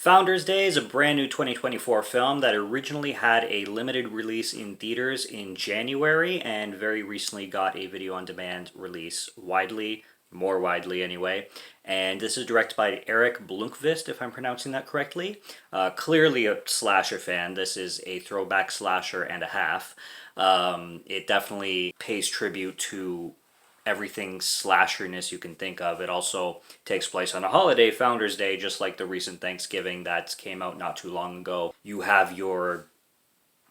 Founders Day is a brand new 2024 film that originally had a limited release in theaters in January and very recently got a video on demand release more widely anyway. And this is directed by Erik Bloomquist, if I'm pronouncing that correctly. Clearly a slasher fan. This is a throwback slasher and a half. It definitely pays tribute to everything slasherness you can think of. It also takes place on a holiday, Founders Day, just like the recent Thanksgiving that came out not too long ago. You have your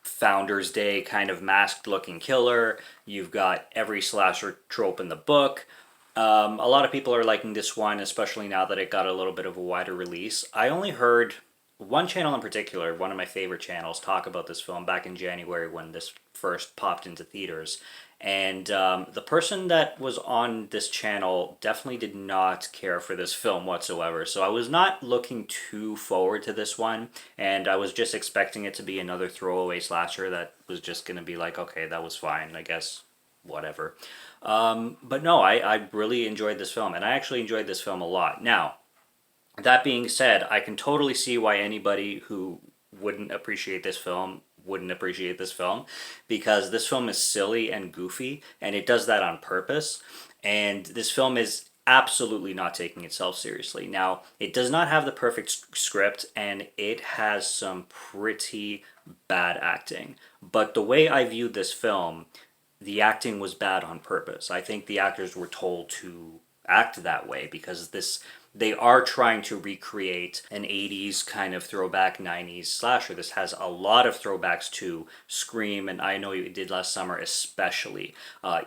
Founders Day kind of masked looking killer. You've got every slasher trope in the book. A lot of people are liking this one, especially now that it got a little bit of a wider release. I only heard one channel in particular, one of my favorite channels, talk about this film back in January when this first popped into theaters. And the person that was on this channel definitely did not care for this film whatsoever. So I was not looking too forward to this one. And I was just expecting it to be another throwaway slasher that was just going to be like, okay, that was fine, I guess, whatever. But no, I really enjoyed this film. And I actually enjoyed this film a lot. Now, that being said, I can totally see why anybody who wouldn't appreciate this film because this film is silly and goofy and it does that on purpose, and this film is absolutely not taking itself seriously. Now, it does not have the perfect script and it has some pretty bad acting, but the way I viewed this film, the acting was bad on purpose. I think the actors were told to act that way because they are trying to recreate an 80s kind of throwback 90s slasher. This has a lot of throwbacks to Scream, and I Know You Did Last Summer especially.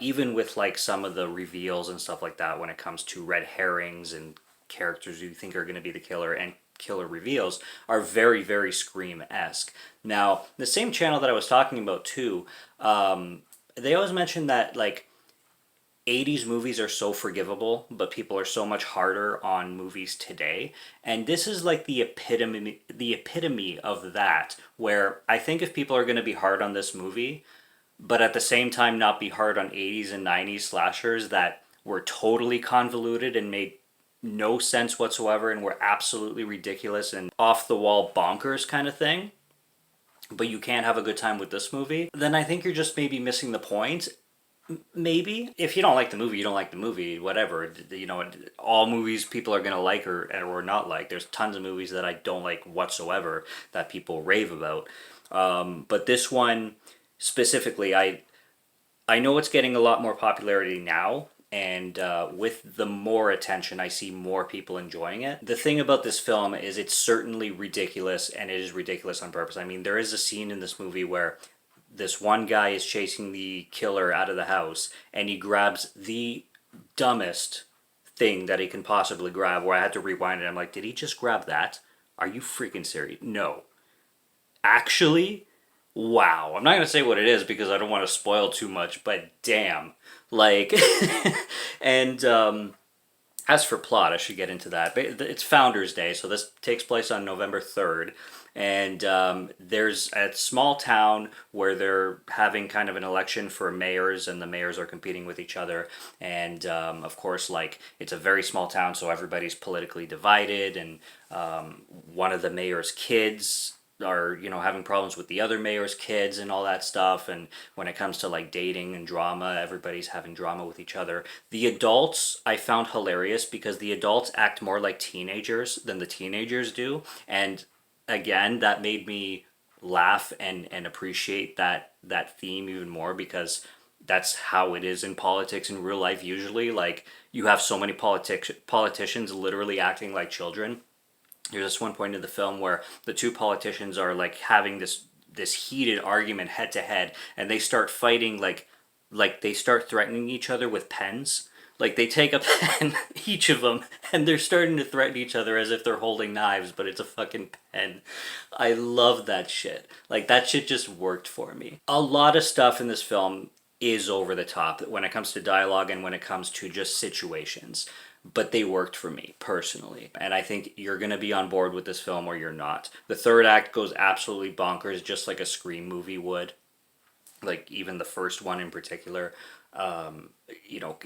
Even with like some of the reveals and stuff like that when it comes to red herrings and characters you think are going to be the killer and killer reveals are very, very Scream-esque. Now, the same channel that I was talking about too, they always mention that like 80s movies are so forgivable, but people are so much harder on movies today. And this is like the epitome of that, where I think if people are going to be hard on this movie, but at the same time not be hard on 80s and 90s slashers that were totally convoluted and made no sense whatsoever and were absolutely ridiculous and off the wall bonkers kind of thing, but you can't have a good time with this movie, then I think you're just maybe missing the point. Maybe. If you don't like the movie, you don't like the movie, whatever. You know, all movies people are going to like or not like. There's tons of movies that I don't like whatsoever that people rave about. But this one specifically, I know it's getting a lot more popularity now. And with the more attention, I see more people enjoying it. The thing about this film is it's certainly ridiculous, and it is ridiculous on purpose. I mean, there is a scene in this movie where this one guy is chasing the killer out of the house and he grabs the dumbest thing that he can possibly grab, where I had to rewind it. I'm like, did he just grab that? Are you freaking serious? No. Actually, wow. I'm not going to say what it is because I don't want to spoil too much, but damn. Like, and as for plot, I should get into that. But it's Founders Day, so this takes place on November 3rd. And there's a small town where they're having kind of an election for mayors, and the mayors are competing with each other. And of course, like, it's a very small town, so everybody's politically divided. And one of the mayor's kids are, you know, having problems with the other mayor's kids and all that stuff. And when it comes to like dating and drama, everybody's having drama with each other. The adults I found hilarious because the adults act more like teenagers than the teenagers do. And again, that made me laugh and appreciate that theme even more, because that's how it is in politics in real life usually. Like, you have so many politicians literally acting like children. There's this one point in the film where the two politicians are like having this heated argument head to head, and they start fighting like they start threatening each other with pens. Like, they take a pen, each of them, and they're starting to threaten each other as if they're holding knives, but it's a fucking pen. I love that shit. Like, that shit just worked for me. A lot of stuff in this film is over the top when it comes to dialogue and when it comes to just situations. But they worked for me, personally. And I think you're going to be on board with this film or you're not. The third act goes absolutely bonkers, just like a Scream movie would. Like, even the first one in particular. You know,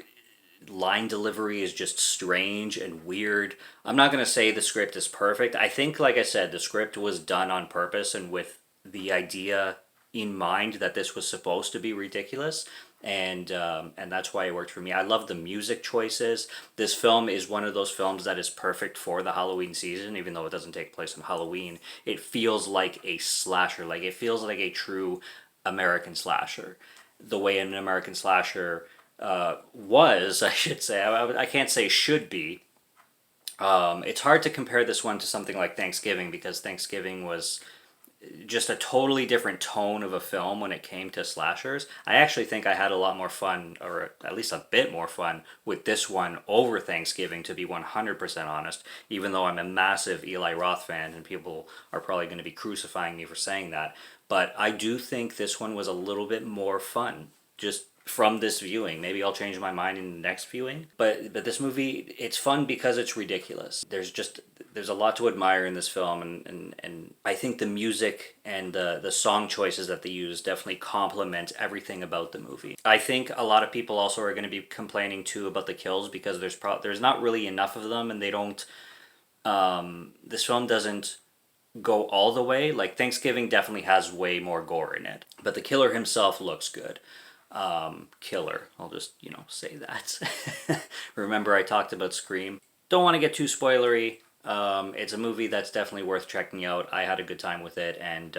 line delivery is just strange and weird. I'm not going to say the script is perfect. I think, like I said, the script was done on purpose and with the idea in mind that this was supposed to be ridiculous, and that's why it worked for me. I love the music choices. This film is one of those films that is perfect for the Halloween season, even though it doesn't take place on Halloween. It feels like a slasher, like it feels like a true American slasher, the way an American slasher was, I should say. I can't say should be. It's hard to compare this one to something like Thanksgiving because Thanksgiving was just a totally different tone of a film when it came to slashers. I actually think I had a lot more fun, or at least a bit more fun, with this one over Thanksgiving, to be 100% honest, even though I'm a massive Eli Roth fan and people are probably going to be crucifying me for saying that. But I do think this one was a little bit more fun, just from this viewing. Maybe I'll change my mind in the next viewing. But this movie, it's fun because it's ridiculous. There's a lot to admire in this film, and I think the music and the song choices that they use definitely complement everything about the movie. I think a lot of people also are going to be complaining too about the kills because there's not really enough of them, and they don't. This film doesn't go all the way. Like Thanksgiving definitely has way more gore in it, but the killer himself looks good. Killer. I'll just, say that. Remember I talked about Scream. Don't want to get too spoilery. It's a movie that's definitely worth checking out. I had a good time with it, and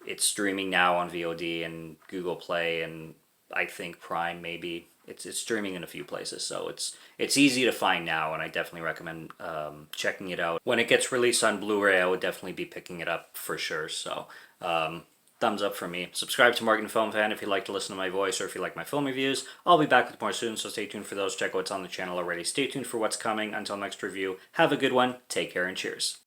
it's streaming now on VOD and Google Play, and I think Prime maybe. It's streaming in a few places, so it's easy to find now, and I definitely recommend checking it out. When it gets released on Blu-ray, I would definitely be picking it up for sure. So thumbs up for me. Subscribe to Morgan Film Fan if you like to listen to my voice or if you like my film reviews. I'll be back with more soon, so stay tuned for those. Check out what's on the channel already. Stay tuned for what's coming. Until next review, have a good one, take care, and cheers.